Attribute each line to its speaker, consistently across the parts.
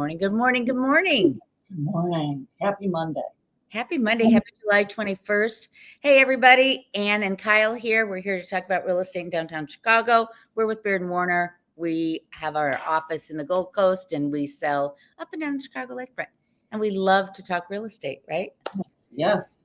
Speaker 1: morning. Good morning. Good morning.
Speaker 2: Good morning. Happy Monday.
Speaker 1: Happy Monday. Happy July 21st. Hey, everybody. Ann and Kyle here. We're here to talk about real estate in downtown Chicago. We're with Baird Warner. We have our office in the Gold Coast and we sell up and down the Chicago lakefront. And we love to talk real estate, right?
Speaker 2: Yes.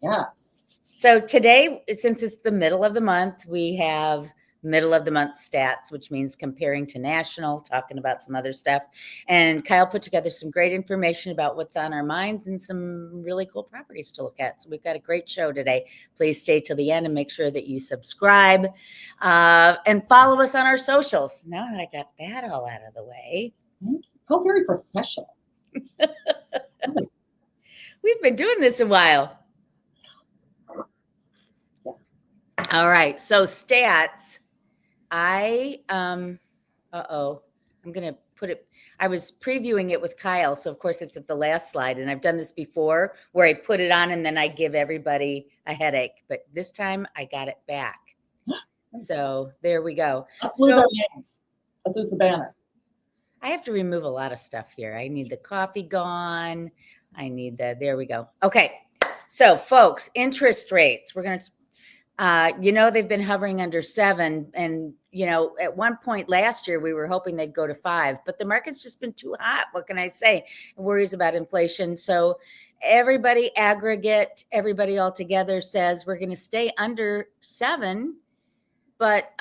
Speaker 1: So today, since it's the middle of the month, we have middle of the month stats, which means comparing to national, talking about some other stuff. And Kyle put together some great information about what's on our minds and some really cool properties to look at. So we've got a great show today. Please stay till the end and make sure that you subscribe and follow us on our socials. Now that I got that all out of the way.
Speaker 2: How very professional.
Speaker 1: We've been doing this a while. All right. So stats. I'm going to put it, I was previewing it with Kyle. So of course it's at the last slide and I've done this before where I put it on and then I give everybody a headache, but this time I got it back. So there we go.
Speaker 2: Let's lose our names. Let's lose the banner.
Speaker 1: I have to remove a lot of stuff here. I need the coffee gone. I need there we go. Okay. So folks, interest rates, we're going to, they've been hovering under 7. And, at one point last year, we were hoping they'd go to 5, but the market's just been too hot. What can I say? Worries about inflation. So everybody all together says we're going to stay under 7, but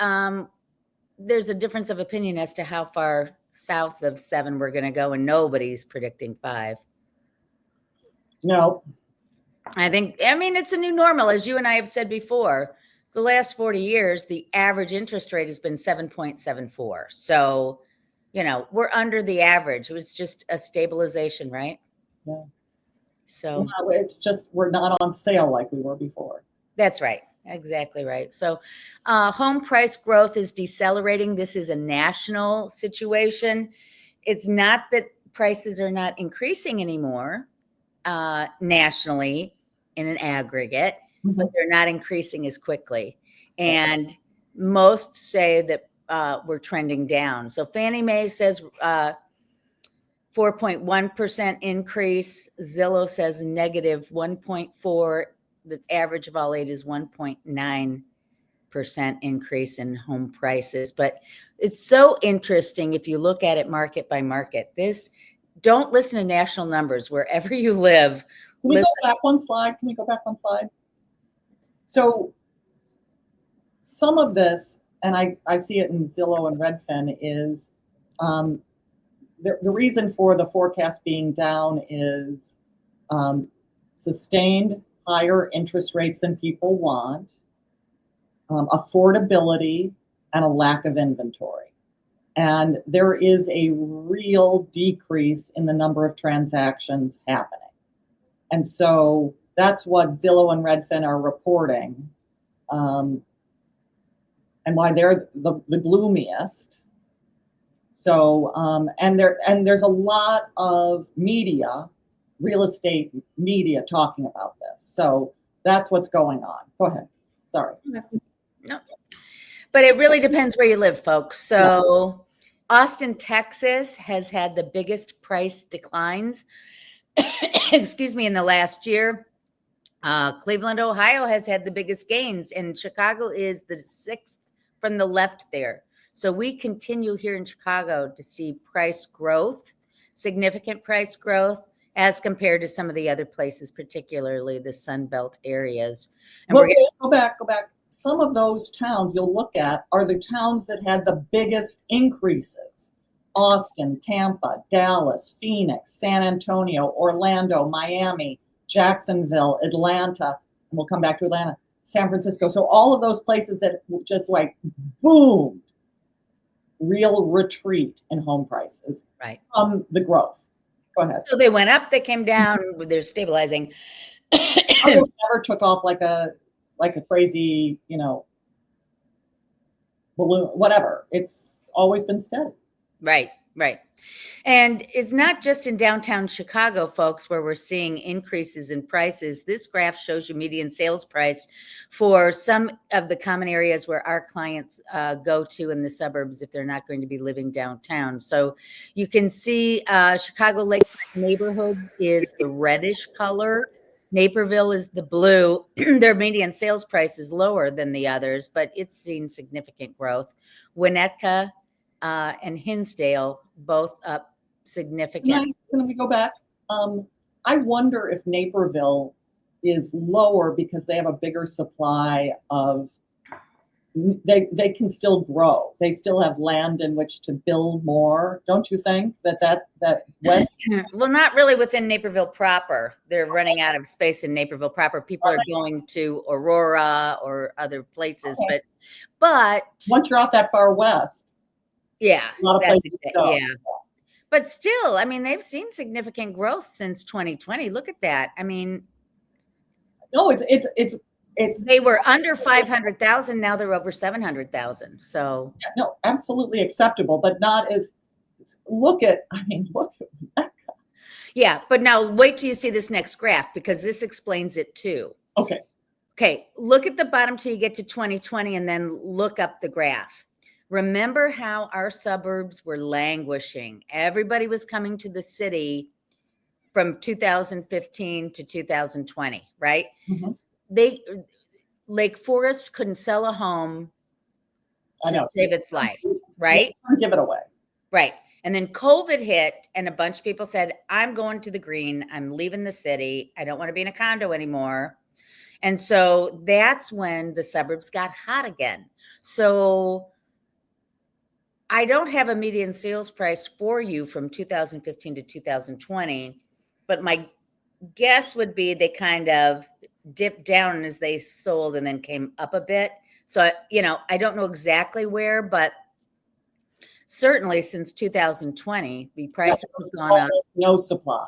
Speaker 1: there's a difference of opinion as to how far south of 7 we're going to go, and nobody's predicting 5.
Speaker 2: No.
Speaker 1: I mean, it's a new normal. As you and I have said before, the last 40 years, the average interest rate has been 7.74. So, we're under the average. It was just a stabilization, right?
Speaker 2: Yeah.
Speaker 1: So
Speaker 2: it's just, we're not on sale like we were before.
Speaker 1: That's right. Exactly right. So home price growth is decelerating. This is a national situation. It's not that prices are not increasing anymore nationally in an aggregate, but they're not increasing as quickly. And most say that we're trending down. So Fannie Mae says 4.1% increase. Zillow says negative 1.4. The average of all eight is 1.9% increase in home prices. But it's so interesting if you look at it market by market. Don't listen to national numbers wherever you live.
Speaker 2: Can we go back one slide? So some of this, and I see it in Zillow and Redfin, is the reason for the forecast being down is sustained higher interest rates than people want, affordability, and a lack of inventory. And there is a real decrease in the number of transactions happening. And so that's what Zillow and Redfin are reporting, and why they're the gloomiest. So, and there's a lot of media, real estate media, talking about this. So that's what's going on. Go ahead. Sorry.
Speaker 1: No. But it really depends where you live, folks. So Austin, Texas has had the biggest price declines, in the last year. Cleveland, Ohio has had the biggest gains, and Chicago is the 6th from the left there. So we continue here in Chicago to see price growth, significant price growth, as compared to some of the other places, particularly the Sun Belt areas. And
Speaker 2: go back. Some of those towns you'll look at are the towns that had the biggest increases. Austin, Tampa, Dallas, Phoenix, San Antonio, Orlando, Miami, Jacksonville, Atlanta, and we'll come back to Atlanta, San Francisco. So all of those places that just like boom, real retreat in home prices from the growth. Go ahead.
Speaker 1: So they went up, they came down, they're stabilizing.
Speaker 2: Never took off like a crazy, balloon, whatever. It's always been steady.
Speaker 1: Right. Right. And it's not just in downtown Chicago, folks, where we're seeing increases in prices. This graph shows you median sales price for some of the common areas where our clients go to in the suburbs if they're not going to be living downtown. So you can see Chicago lakefront neighborhoods is the reddish color. Naperville is the blue. Their median sales price is lower than the others, but it's seen significant growth. Winnetka and Hinsdale both up significant.
Speaker 2: Can we go back? I wonder if Naperville is lower because they have a bigger supply of, they can still grow. They still have land in which to build more. Don't you think that west?
Speaker 1: Well, not really within Naperville proper. They're running out of space in Naperville proper. People are going to Aurora or other places,
Speaker 2: Okay.
Speaker 1: but
Speaker 2: Once you're out that far west,
Speaker 1: yeah,
Speaker 2: a lot of places to go.
Speaker 1: yeah. But still, I mean, they've seen significant growth since 2020. Look at that. I mean,
Speaker 2: no, it's
Speaker 1: they were under 500,000. Now they're over 700,000. So
Speaker 2: no, absolutely acceptable, but not as. Look at
Speaker 1: yeah. But now wait till you see this next graph because this explains it too.
Speaker 2: Okay.
Speaker 1: Okay. Look at the bottom till you get to 2020 and then look up the graph. Remember how our suburbs were languishing. Everybody was coming to the city from 2015 to 2020, right?
Speaker 2: Mm-hmm.
Speaker 1: Lake Forest couldn't sell a home
Speaker 2: to
Speaker 1: save its life, right?
Speaker 2: Give it away.
Speaker 1: Right. And then COVID hit and a bunch of people said, I'm going to the green. I'm leaving the city. I don't want to be in a condo anymore. And so that's when the suburbs got hot again. So I don't have a median sales price for you from 2015 to 2020, but my guess would be they kind of dipped down as they sold and then came up a bit. So, I don't know exactly where, but certainly since 2020, the prices have gone up.
Speaker 2: No supply.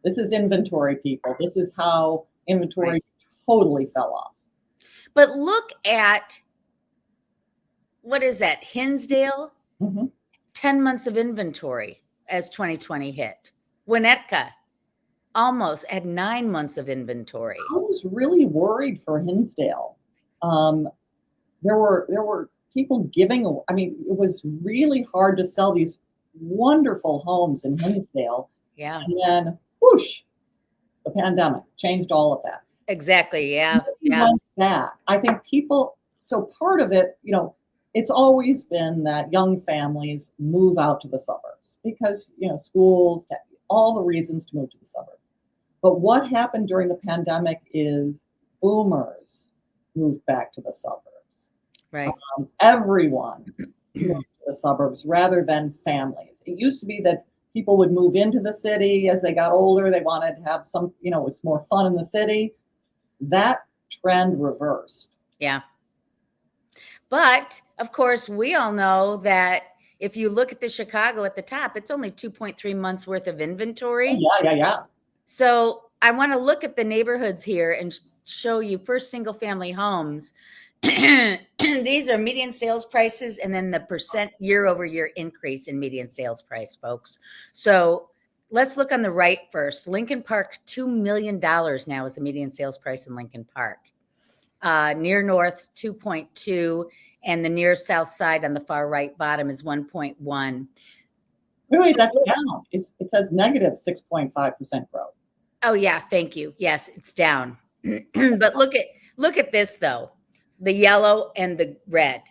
Speaker 2: This is inventory, people. This is how inventory totally fell off.
Speaker 1: But look at, what is that, Hinsdale? 10 months of inventory as 2020 hit. Winnetka almost had 9 months of inventory.
Speaker 2: I was really worried for Hinsdale. There were people giving. I mean, it was really hard to sell these wonderful homes in Hinsdale.
Speaker 1: Yeah.
Speaker 2: And then, whoosh, the pandemic changed all of that.
Speaker 1: Exactly. Yeah.
Speaker 2: That I think people. So part of it, it's always been that young families move out to the suburbs because schools, all the reasons to move to the suburbs. But what happened during the pandemic is boomers moved back to the suburbs.
Speaker 1: Right.
Speaker 2: Everyone moved to the suburbs rather than families. It used to be that people would move into the city as they got older. They wanted to have some, it was more fun in the city. That trend reversed.
Speaker 1: Yeah. But of course, we all know that if you look at the Chicago at the top, it's only 2.3 months worth of inventory.
Speaker 2: Yeah.
Speaker 1: So I want to look at the neighborhoods here and show you first single family homes. These are median sales prices and then the percent year over year increase in median sales price, folks. So let's look on the right first. Lincoln Park, $2 million now is the median sales price in Lincoln Park. Near North, 2.2, and the near South side on the far right bottom is 1.1.
Speaker 2: Wait, that's down. It says negative 6.5% growth.
Speaker 1: Oh yeah, thank you. Yes, it's down. But look at this though, the yellow and the red.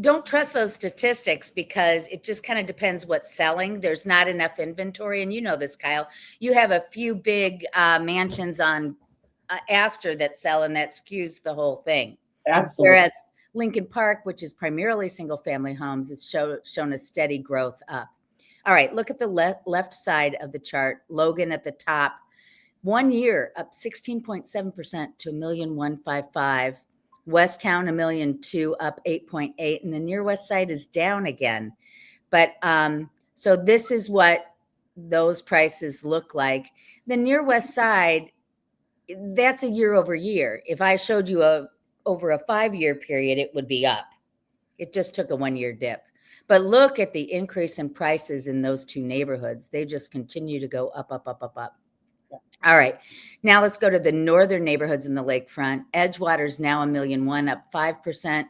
Speaker 1: Don't trust those statistics because it just kind of depends what's selling. There's not enough inventory, and you know this, Kyle. You have a few big mansions on Astor that sell, and that skews the whole thing.
Speaker 2: Absolutely.
Speaker 1: Whereas Lincoln Park, which is primarily single-family homes, is shown a steady growth up. All right, look at the left side of the chart. Logan at the top, 1 year up 16.7% to 1,155,000. Westtown 1,000,002 up 8.8, and the near west side is down again. But so this is what those prices look like. The near west side, that's a year over year. If I showed you over a 5-year period, it would be up. It just took a 1 year dip. But look at the increase in prices in those two neighborhoods. They just continue to go up, up, up, up, up.
Speaker 2: Yeah.
Speaker 1: All right. Now let's go to the northern neighborhoods in the lakefront. Edgewater's now $1.1 million, up 5%.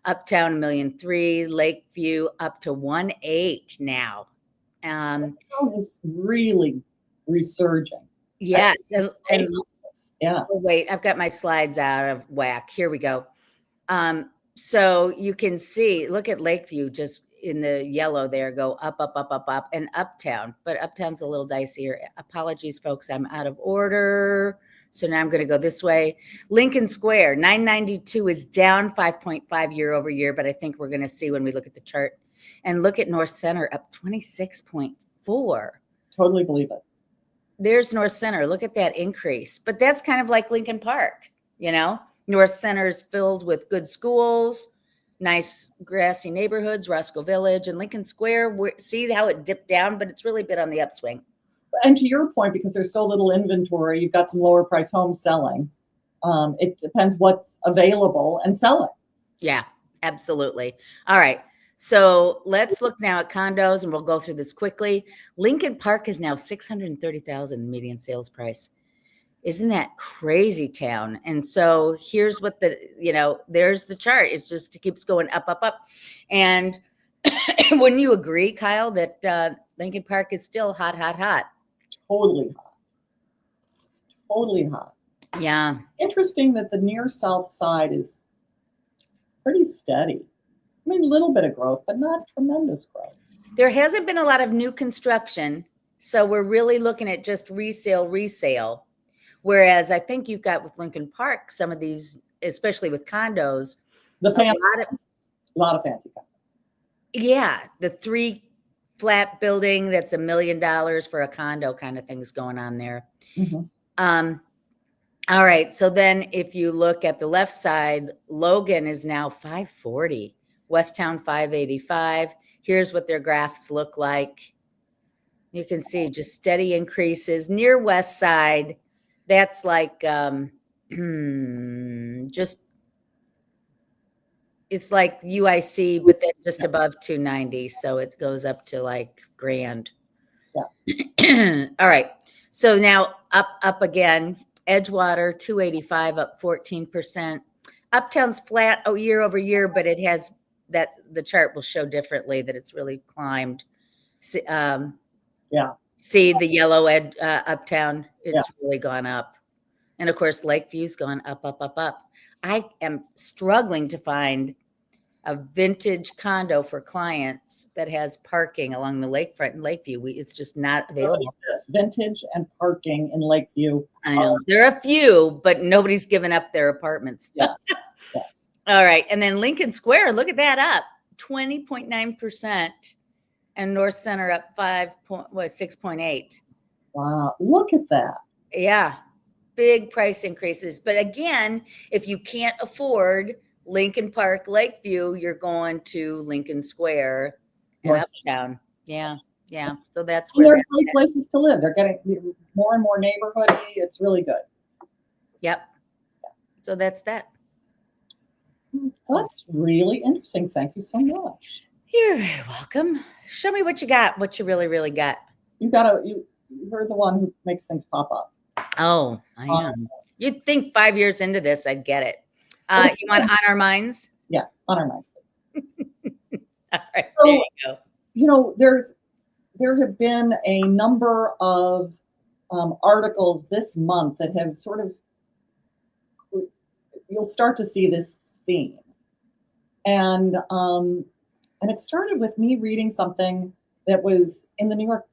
Speaker 1: Uptown $1.3 million. Lakeview up to 1.8 now.
Speaker 2: Town is really resurging.
Speaker 1: Yes. And
Speaker 2: yeah.
Speaker 1: oh, wait, I've got my slides out of whack. Here we go. So you can see, look at Lakeview just in the yellow there, go up, up, up, up, up, and Uptown. But Uptown's a little dicier. Apologies, folks. I'm out of order. So now I'm going to go this way. Lincoln Square, 992 is down 5.5 year over year, but I think we're going to see when we look at the chart. And look at North Center, up 26.4.
Speaker 2: Totally believe it.
Speaker 1: There's North Center. Look at that increase. But that's kind of like Lincoln Park, you know? North Center is filled with good schools, nice grassy neighborhoods, Roscoe Village, and Lincoln Square. See how it dipped down, but it's really been on the upswing.
Speaker 2: And to your point, because there's so little inventory, you've got some lower price homes selling. It depends what's available and selling.
Speaker 1: Yeah, absolutely. All right. So let's look now at condos, and we'll go through this quickly. Lincoln Park is now $630,000 median sales price. Isn't that crazy town? And so here's what there's the chart. It's just, it keeps going up, up, up. And wouldn't you agree, Kyle, that Lincoln Park is still hot, hot, hot?
Speaker 2: Totally hot. Totally hot.
Speaker 1: Yeah.
Speaker 2: Interesting that the near south side is pretty steady. I mean, a little bit of growth, but not tremendous growth.
Speaker 1: There hasn't been a lot of new construction. So we're really looking at just resale. Whereas I think you've got with Lincoln Park, some of these, especially with condos,
Speaker 2: a lot of fancy condos.
Speaker 1: Yeah, the 3 flat building that's $1 million for a condo kind of things going on there.
Speaker 2: Mm-hmm.
Speaker 1: All right, so then if you look at the left side, Logan is now 540, Westtown 585. Here's what their graphs look like. You can see just steady increases. Near West Side, that's like just, it's like UIC, but then just above 290. So it goes up to like grand.
Speaker 2: Yeah.
Speaker 1: All right. So now up again, Edgewater 285, up 14%. Uptown's flat year over year, but it has that, the chart will show differently that it's really climbed.
Speaker 2: Yeah.
Speaker 1: See the yellow Uptown, it's really gone up. And of course, Lakeview's gone up, up, up, up. I am struggling to find a vintage condo for clients that has parking along the lakefront in Lakeview. It's just not available.
Speaker 2: Vintage and parking in Lakeview.
Speaker 1: I know. There are a few, but nobody's given up their apartments.
Speaker 2: Yeah.
Speaker 1: All right. And then Lincoln Square, look at that, up 20.9%. And North Center up 6.8.
Speaker 2: Wow. Look at that.
Speaker 1: Yeah. Big price increases. But again, if you can't afford Lincoln Park, Lakeview, you're going to Lincoln Square and Uptown. Yeah. Yeah. So that's where
Speaker 2: they're great places to live. They're getting more and more neighborhoody. It's really good.
Speaker 1: Yep. So that's that.
Speaker 2: That's really interesting. Thank you so much.
Speaker 1: You're very welcome. Show me what you got, what you really, really got.
Speaker 2: You're the one who makes things pop up.
Speaker 1: Oh, I am. You'd think 5 years into this, I'd get it. You want On Our Minds?
Speaker 2: Yeah, On Our Minds.
Speaker 1: All right,
Speaker 2: so,
Speaker 1: there you go.
Speaker 2: There have been a number of articles this month that have sort of, you'll start to see this theme. And it started with me reading something that was in the New York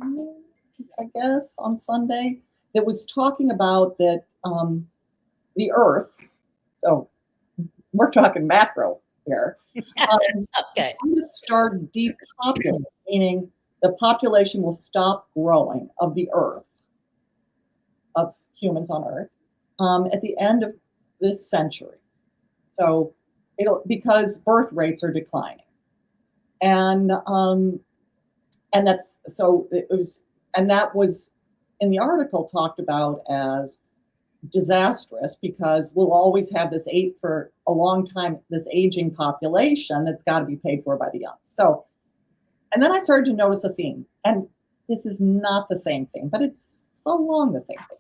Speaker 2: Times, I guess, on Sunday, that was talking about that the Earth, so we're talking macro here,
Speaker 1: okay,
Speaker 2: going to start depopulating, meaning the population will stop growing of the Earth, of humans on Earth, at the end of this century. So because birth rates are declining. And that was in the article talked about as disastrous because we'll always have this for a long time, this aging population that's got to be paid for by the young. So, and then I started to notice a theme, and this is not the same thing, but it's so long the same thing.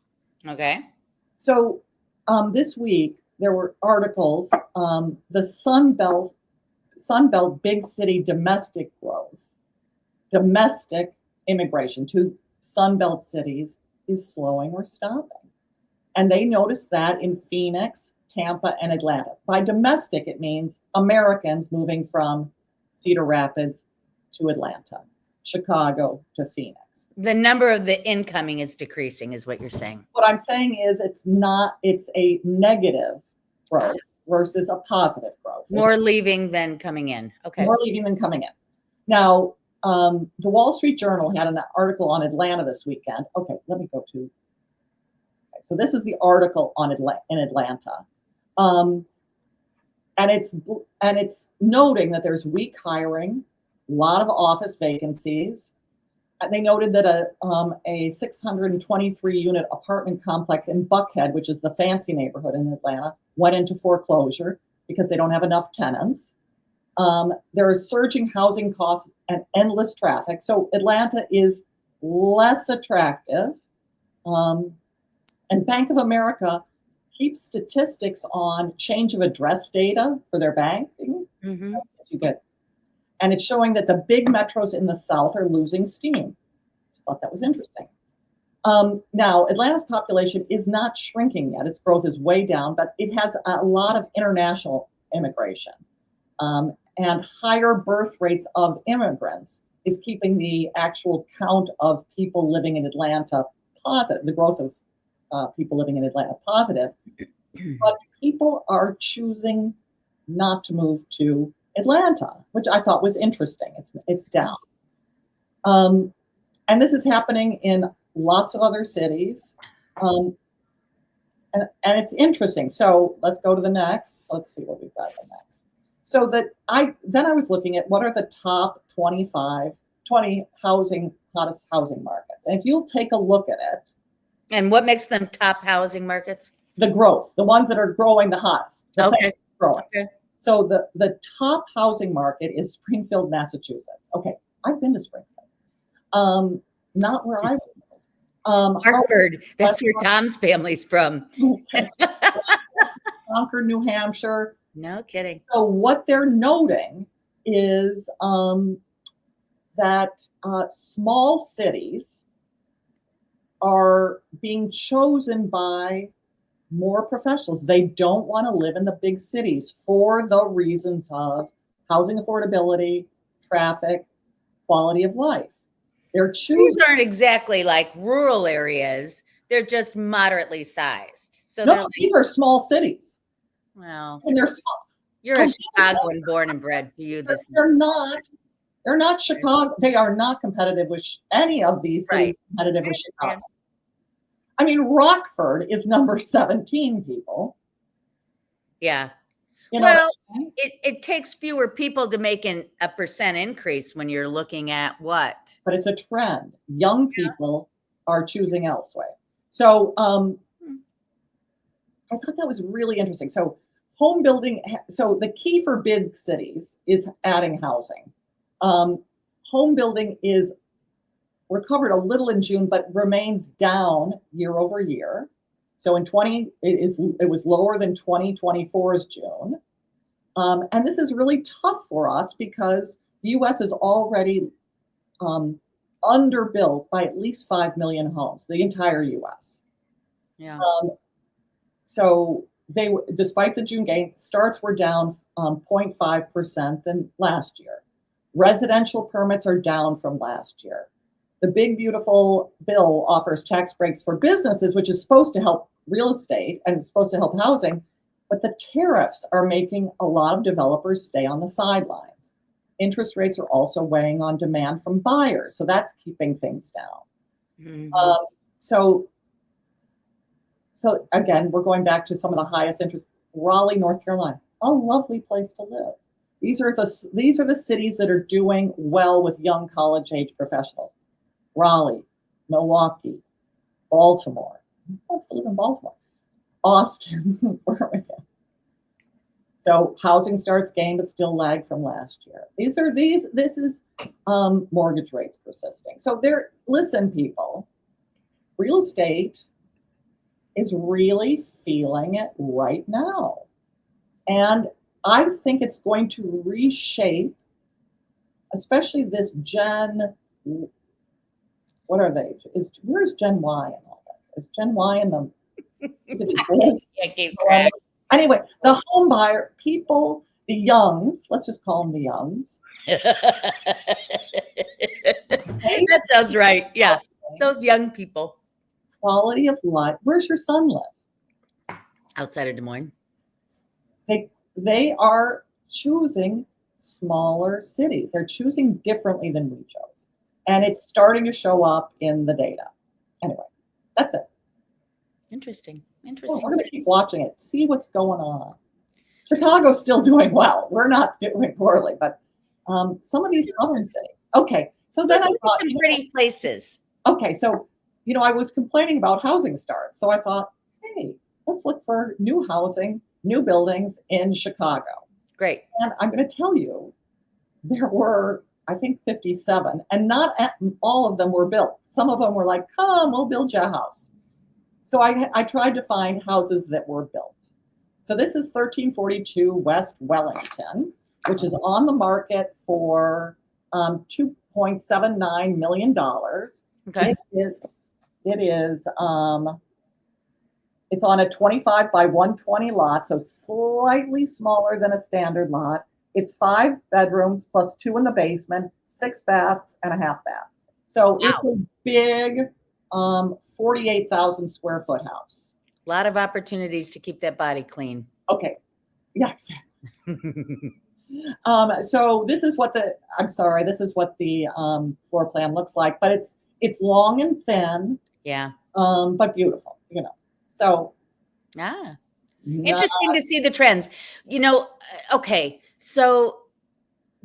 Speaker 1: Okay.
Speaker 2: So this week there were articles, the Sun Belt big city domestic growth, domestic immigration to Sun Belt cities is slowing or stopping. And they noticed that in Phoenix, Tampa, and Atlanta. By domestic, it means Americans moving from Cedar Rapids to Atlanta, Chicago to Phoenix.
Speaker 1: The number of the incoming is decreasing, is what you're saying.
Speaker 2: What I'm saying is it's a negative growth versus a positive growth.
Speaker 1: More leaving than coming in. Okay.
Speaker 2: More leaving than coming in. Now, the Wall Street Journal had an article on Atlanta this weekend. Okay, let me go to. So this is the article on in Atlanta, and it's noting that there's weak hiring, a lot of office vacancies. And they noted that a 623 unit apartment complex in Buckhead, which is the fancy neighborhood in Atlanta, went into foreclosure because they don't have enough tenants. There is surging housing costs and endless traffic. So Atlanta is less attractive. And Bank of America keeps statistics on change of address data for their banking.
Speaker 1: Mm-hmm.
Speaker 2: And it's showing that the big metros in the South are losing steam. Just thought that was interesting. Now, Atlanta's population is not shrinking yet. Its growth is way down, but it has a lot of international immigration. And higher birth rates of immigrants is keeping the actual count of people living in Atlanta positive, the growth of people living in Atlanta positive, but people are choosing not to move to Atlanta, which I thought was interesting. It's down. And this is happening in lots of other cities. And it's interesting. So let's go to the next. Let's see what we've got next. So that I was looking at what are the top 20 hottest housing markets. And if you'll take a look at it,
Speaker 1: and what makes them top housing markets?
Speaker 2: The growth, the ones that are growing the hottest.
Speaker 1: Okay.
Speaker 2: Growing.
Speaker 1: Okay.
Speaker 2: So the top housing market is Springfield, Massachusetts. Okay, I've been to Springfield. Not where I live.
Speaker 1: Hartford. That's where Tom's family's from.
Speaker 2: Concord, New Hampshire.
Speaker 1: No kidding.
Speaker 2: So what they're noting is that small cities are being chosen by more professionals. They don't want to live in the big cities for the reasons of housing affordability, traffic, quality of life. They're choosing.
Speaker 1: These aren't exactly like rural areas. They're just moderately sized. So
Speaker 2: no, these are small cities.
Speaker 1: Well,
Speaker 2: and they're small.
Speaker 1: You're a Chicagoan born and bred. To you, this
Speaker 2: they're not Chicago. They are not competitive with any of these cities. Right. Competitive with Chicago. I mean, Rockford is number 17, people.
Speaker 1: Yeah. Well, it takes fewer people to make a percent increase when you're looking at what?
Speaker 2: But it's a trend. Young people are choosing elsewhere. So I thought that was really interesting. So home building. So the key for big cities is adding housing. Home building is recovered a little in June, but remains down year over year. So it was lower than 2024's June. And this is really tough for us because the U.S. is already underbuilt by at least 5 million homes, the entire U.S.
Speaker 1: Yeah.
Speaker 2: So despite the June gain, starts were down 0.5% than last year. Residential permits are down from last year. The big, beautiful bill offers tax breaks for businesses, which is supposed to help real estate and it's supposed to help housing. But the tariffs are making a lot of developers stay on the sidelines. Interest rates are also weighing on demand from buyers. So that's keeping things down. Mm-hmm. So again, we're going back to some of the highest interest. Raleigh, North Carolina, a lovely place to live. These are the cities that are doing well with young college-age professionals. Raleigh, Milwaukee, Baltimore. Who wants to live in Baltimore? Austin. Where are we at? So housing starts gained, but still lag from last year. This is mortgage rates persisting. So listen, people, real estate is really feeling it right now. And I think it's going to reshape, especially this what are they? Where's Gen Y in all this? Is Gen Y in the, is it
Speaker 1: I keep track.
Speaker 2: Anyway, the home buyer, people, the youngs, let's just call them the youngs.
Speaker 1: That sounds right. Yeah. Those young people.
Speaker 2: Quality of life. Where's your son live?
Speaker 1: Outside of Des Moines.
Speaker 2: They are choosing smaller cities. They're choosing differently than we chose. And it's starting to show up in the data. Anyway, that's it.
Speaker 1: Interesting.
Speaker 2: Well, we're going to keep watching it, see what's going on. Chicago's still doing well. We're not doing poorly, but some of these southern cities. Okay, so then I thought,
Speaker 1: some pretty places.
Speaker 2: Okay, so I was complaining about housing starts, so I thought, hey, let's look for new housing, new buildings in Chicago.
Speaker 1: Great.
Speaker 2: And I'm going to tell you, there were, I think, 57, and not all of them were built. Some of them were like, come, we'll build you a house. So I tried to find houses that were built. So this is 1342 West Wellington, which is on the market for $2.79 million.
Speaker 1: Okay.
Speaker 2: It is it's on a 25 by 120 lot, so slightly smaller than a standard lot. It's 5 bedrooms plus 2 in the basement, 6 baths and a half bath. So wow. It's a big 48,000 square foot house.
Speaker 1: A lot of opportunities to keep that body clean.
Speaker 2: Okay. Yes. So this is what the floor plan looks like, but it's long and thin.
Speaker 1: Yeah.
Speaker 2: But beautiful, So
Speaker 1: interesting to see the trends. Okay. So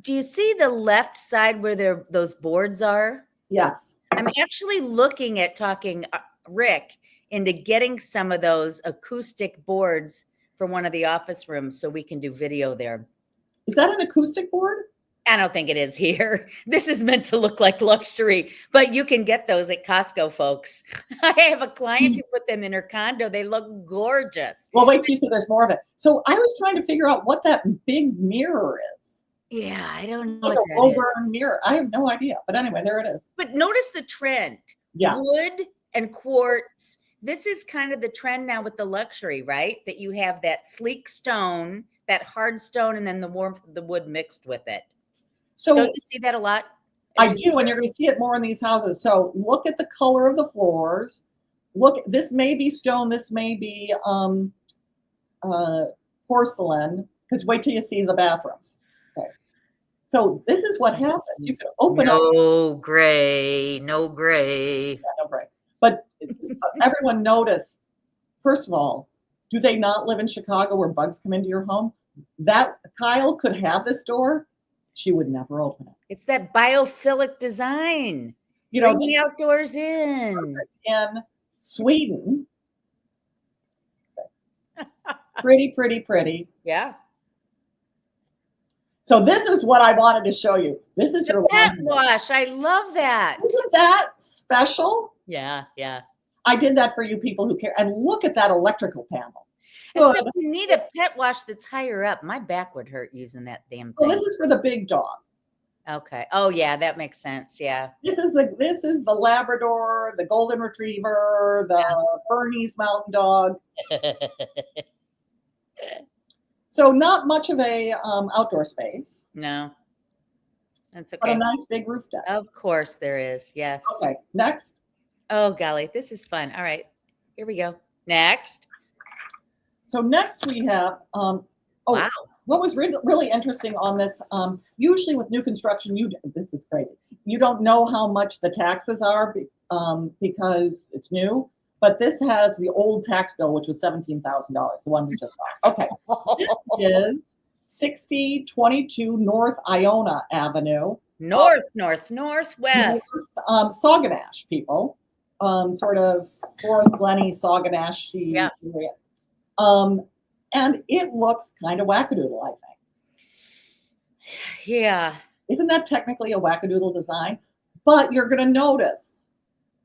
Speaker 1: do you see the left side where those boards are?
Speaker 2: Yes.
Speaker 1: I'm actually looking at talking Rick into getting some of those acoustic boards for one of the office rooms so we can do video there.
Speaker 2: Is that an acoustic board?
Speaker 1: I don't think it is here. This is meant to look like luxury, but you can get those at Costco, folks. I have a client who put them in her condo. They look gorgeous.
Speaker 2: Well, wait till you see there's more of it. So I was trying to figure out what that big mirror is.
Speaker 1: Yeah, I don't know.
Speaker 2: Like a Woburn mirror. I have no idea. But anyway, there it is.
Speaker 1: But notice the trend.
Speaker 2: Yeah.
Speaker 1: Wood and quartz. This is kind of the trend now with the luxury, right? That you have that sleek stone, that hard stone, and then the warmth of the wood mixed with it. So don't you see that a lot?
Speaker 2: I do, and you're going to see it more in these houses. So look at the color of the floors. Look, this may be stone. This may be porcelain. Because wait till you see the bathrooms. Okay. So this is what happens. You can open up.
Speaker 1: No gray.
Speaker 2: Yeah, no gray. But everyone notice, first of all, do they not live in Chicago where bugs come into your home? That Kyle could have this door. She would never open it.
Speaker 1: It's that biophilic design. Bring the outdoors in.
Speaker 2: In Sweden. Pretty, pretty, pretty.
Speaker 1: Yeah.
Speaker 2: So this is what I wanted to show you. This is your
Speaker 1: pet wash. I love that.
Speaker 2: Isn't that special?
Speaker 1: Yeah, yeah.
Speaker 2: I did that for you people who care. And look at that electrical panel.
Speaker 1: Except you need a pet wash that's higher up. My back would hurt using that damn thing.
Speaker 2: Well, this is for the big dog.
Speaker 1: Okay. Oh yeah, that makes sense. Yeah.
Speaker 2: This is the Labrador, the Golden Retriever, the Bernese Mountain Dog. So not much of a outdoor space.
Speaker 1: No. That's okay.
Speaker 2: But a nice big roof deck.
Speaker 1: Of course there is. Yes.
Speaker 2: Okay. Next.
Speaker 1: Oh golly, this is fun. All right. Here we go. Next.
Speaker 2: So next we have,
Speaker 1: wow.
Speaker 2: What was really interesting on this, usually with new construction, this is crazy. You don't know how much the taxes are because it's new, but this has the old tax bill, which was $17,000, the one we just saw. Okay, this is 6022 North Iona Avenue.
Speaker 1: Northwest.
Speaker 2: Sauganash, people. Sort of Forest Glenny, Sauganash area. And it looks kind of wackadoodle, I think.
Speaker 1: Yeah.
Speaker 2: Isn't that technically a wackadoodle design? But you're going to notice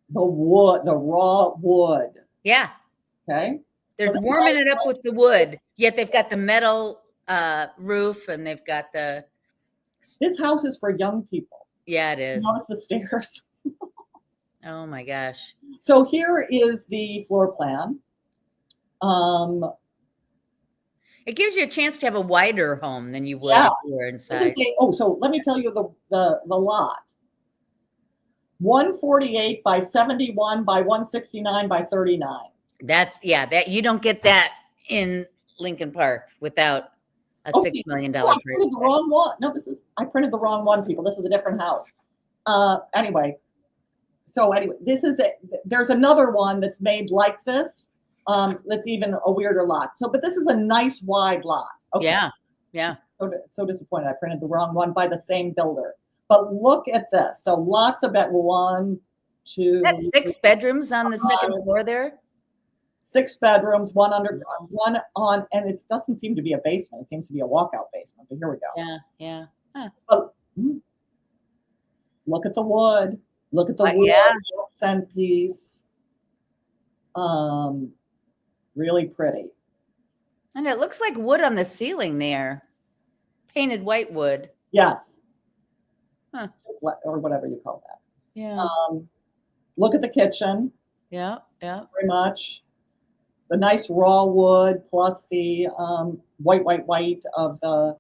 Speaker 2: the wood, the raw wood.
Speaker 1: Yeah.
Speaker 2: Okay.
Speaker 1: They're
Speaker 2: So
Speaker 1: warming it up with the wood, yet they've got the metal roof and they've got the.
Speaker 2: This house is for young people.
Speaker 1: Yeah, it is.
Speaker 2: Notice the stairs.
Speaker 1: Oh my gosh.
Speaker 2: So here is the floor plan.
Speaker 1: It gives you a chance to have a wider home than you would
Speaker 2: Yes.
Speaker 1: if you were inside.
Speaker 2: So let me tell you the lot. 148 by 71 by 169 by 39.
Speaker 1: That's that you don't get that in Lincoln Park without a $6 million
Speaker 2: I
Speaker 1: price
Speaker 2: printed the wrong one. No, I printed the wrong one, people. This is a different house. Anyway, there's another one that's made like this. That's even a weirder lot. but this is a nice wide lot. Okay.
Speaker 1: Yeah.
Speaker 2: So disappointed. I printed the wrong one by the same builder. But look at this. So lots of 1, 2.
Speaker 1: Is that 6 bedrooms on the second floor there?
Speaker 2: 6 bedrooms, one underground, one on, and it doesn't seem to be a basement. It seems to be a walkout basement. But here we go.
Speaker 1: Yeah. Huh.
Speaker 2: But, look at the wood. Look at the wood accent piece. Really pretty.
Speaker 1: And it looks like wood on the ceiling there. Painted white wood.
Speaker 2: Yes.
Speaker 1: Huh.
Speaker 2: Or whatever you call that.
Speaker 1: Yeah.
Speaker 2: Look at the kitchen.
Speaker 1: Yeah.
Speaker 2: Very much. The nice raw wood plus the white of the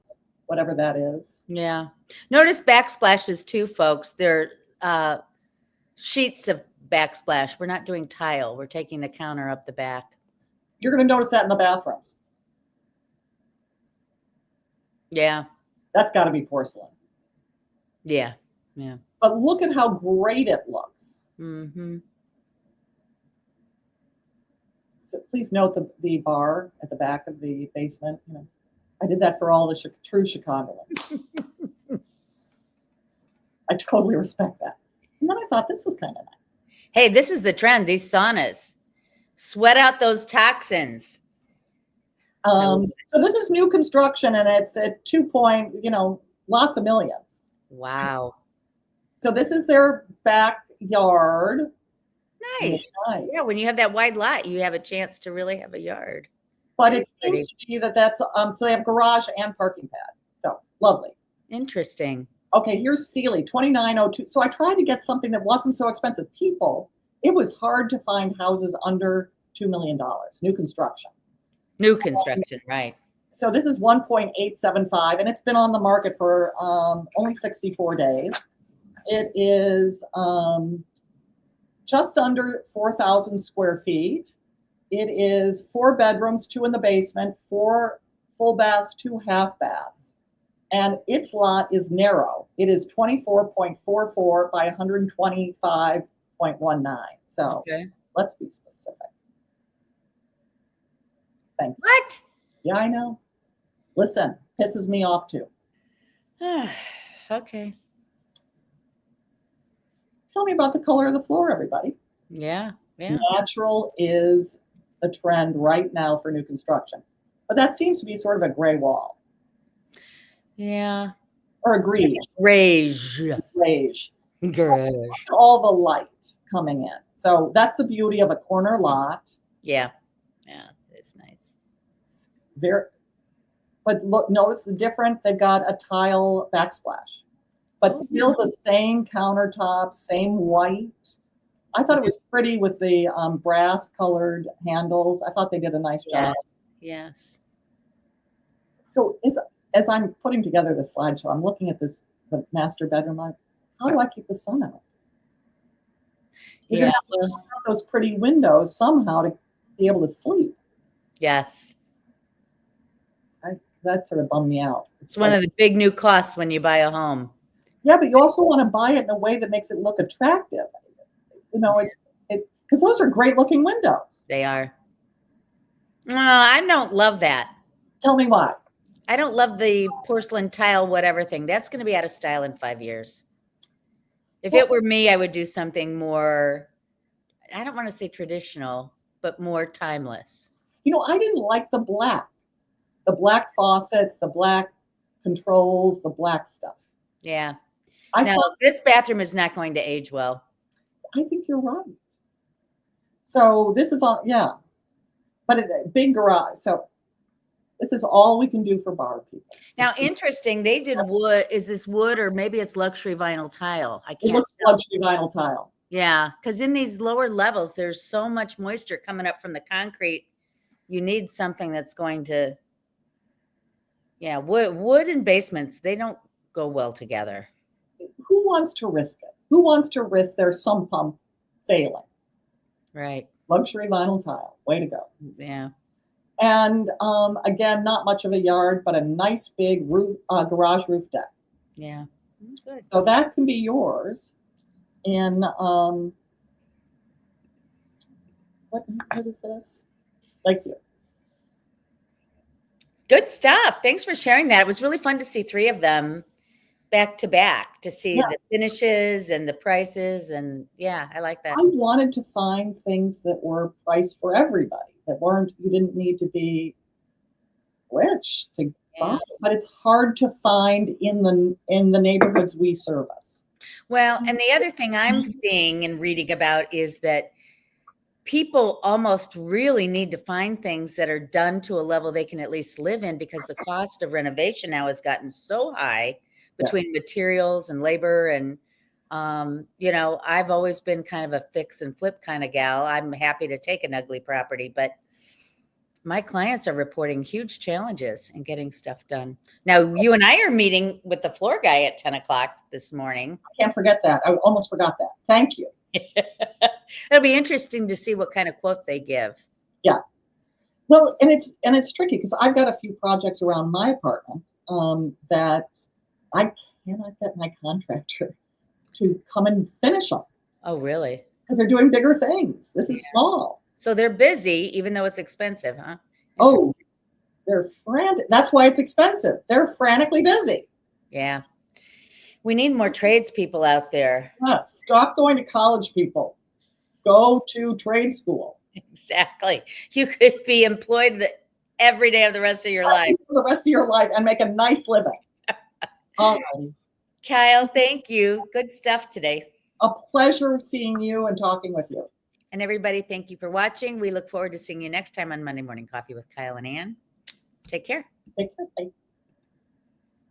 Speaker 2: whatever that is.
Speaker 1: Yeah. Notice backsplashes too, folks. They're sheets of backsplash. We're not doing tile. We're taking the counter up the back.
Speaker 2: You're going to notice that in the bathrooms.
Speaker 1: Yeah. That's
Speaker 2: got to be porcelain.
Speaker 1: Yeah.
Speaker 2: But look at how great it looks.
Speaker 1: Mm-hmm.
Speaker 2: So please note the bar at the back of the basement. I did that for all the true Chicagoans. I totally respect that. And then I thought this was kind of nice.
Speaker 1: Hey, this is the trend. These saunas. Sweat out those toxins.
Speaker 2: So this is new construction, and it's at 2 lots of millions.
Speaker 1: Wow.
Speaker 2: So this is their backyard.
Speaker 1: Nice. Yeah, when you have that wide lot, you have a chance to really have a yard.
Speaker 2: But it seems to be that's so they have garage and parking pad. So lovely.
Speaker 1: Interesting.
Speaker 2: Okay, here's Sealy, 2902. So I tried to get something that wasn't so expensive. People, it was hard to find houses under $2 million, new construction.
Speaker 1: New construction, right.
Speaker 2: So this is 1.875, and it's been on the market for only 64 days. It is just under 4,000 square feet. It is 4 bedrooms, 2 in the basement, 4 full baths, 2 half baths. And its lot is narrow. It is 24.44 by 125.19. So let's be specific. Thank you.
Speaker 1: What?
Speaker 2: Yeah, I know. Listen, pisses me off too.
Speaker 1: Okay.
Speaker 2: Tell me about the color of the floor, everybody.
Speaker 1: Yeah.
Speaker 2: Natural is a trend right now for new construction. But that seems to be sort of a gray wall.
Speaker 1: Yeah.
Speaker 2: Or a greige. Greige. All the light coming in. So that's the beauty of a corner lot.
Speaker 1: Yeah, it's nice.
Speaker 2: But look, notice the difference. They got a tile backsplash, but still the same countertops, same white. I thought it was pretty with the brass colored handles. I thought they did a nice job.
Speaker 1: Yes.
Speaker 2: So as I'm putting together the slideshow, I'm looking at the master bedroom. Like, how do I keep the sun out? You're gonna have to have those pretty windows somehow to be able to sleep.
Speaker 1: Yes.
Speaker 2: That sort of bummed me out.
Speaker 1: It's one of the big new costs when you buy a home.
Speaker 2: Yeah, but you also want to buy it in a way that makes it look attractive. Because those are great looking windows.
Speaker 1: They are. I don't love that.
Speaker 2: Tell me why.
Speaker 1: I don't love the porcelain tile, whatever thing. That's going to be out of style in 5 years. If it were me, I would do something more, I don't want to say traditional, but more timeless.
Speaker 2: I didn't like the black faucets, the black controls, the black stuff.
Speaker 1: Yeah.
Speaker 2: I
Speaker 1: No, this bathroom is not going to age well.
Speaker 2: think you're right. So this is all, yeah, but a big garage. So this is all we can do for bar people.
Speaker 1: Now, interesting, they did wood. Is this wood or maybe it's luxury vinyl tile? I
Speaker 2: It
Speaker 1: can't
Speaker 2: looks
Speaker 1: tell.
Speaker 2: luxury vinyl tile.
Speaker 1: Yeah, because in these lower levels, there's so much moisture coming up from the concrete. You need something that's going to, yeah, wood and basements, they don't go well together.
Speaker 2: Who wants to risk it? Who wants to risk their sump pump failing?
Speaker 1: Right.
Speaker 2: Luxury vinyl tile. Way to go.
Speaker 1: Yeah.
Speaker 2: And again, not much of a yard, but a nice big roof, garage roof deck.
Speaker 1: Yeah. Good.
Speaker 2: So that can be yours. And what is this? Lakeview.
Speaker 1: Good stuff. Thanks for sharing that. It was really fun to see 3 of them back to back, to see the finishes and the prices. And yeah, I like that.
Speaker 2: I wanted to find things that were priced for everybody, that you didn't need to be rich to buy, but it's hard to find in the neighborhoods we service.
Speaker 1: Well, and the other thing I'm seeing and reading about is that people almost really need to find things that are done to a level they can at least live in, because the cost of renovation now has gotten so high between materials and labor. And, I've always been kind of a fix and flip kind of gal. I'm happy to take an ugly property, but my clients are reporting huge challenges in getting stuff done. Now, you and I are meeting with the floor guy at 10 o'clock this morning.
Speaker 2: I can't forget that. I almost forgot that. Thank you.
Speaker 1: It'll be interesting to see what kind of quote they give.
Speaker 2: Yeah. Well, and it's tricky because I've got a few projects around my apartment that I cannot get my contractor to come and finish them.
Speaker 1: Oh, really?
Speaker 2: Because they're doing bigger things. This is small.
Speaker 1: So they're busy, even though it's expensive, huh?
Speaker 2: Oh, they're frantic. That's why it's expensive. They're frantically busy.
Speaker 1: Yeah. We need more tradespeople out there.
Speaker 2: Yes. Stop going to college, people. Go to trade school.
Speaker 1: Exactly. You could be employed every day of the rest of your life.
Speaker 2: For the rest of your life and make a nice living. All right.
Speaker 1: Kyle, thank you. Good stuff today.
Speaker 2: A pleasure seeing you and talking with you.
Speaker 1: And everybody, thank you for watching. We look forward to seeing you next time on Monday Morning Coffee with Kyle and Ann. Take care.
Speaker 2: Take care. Bye.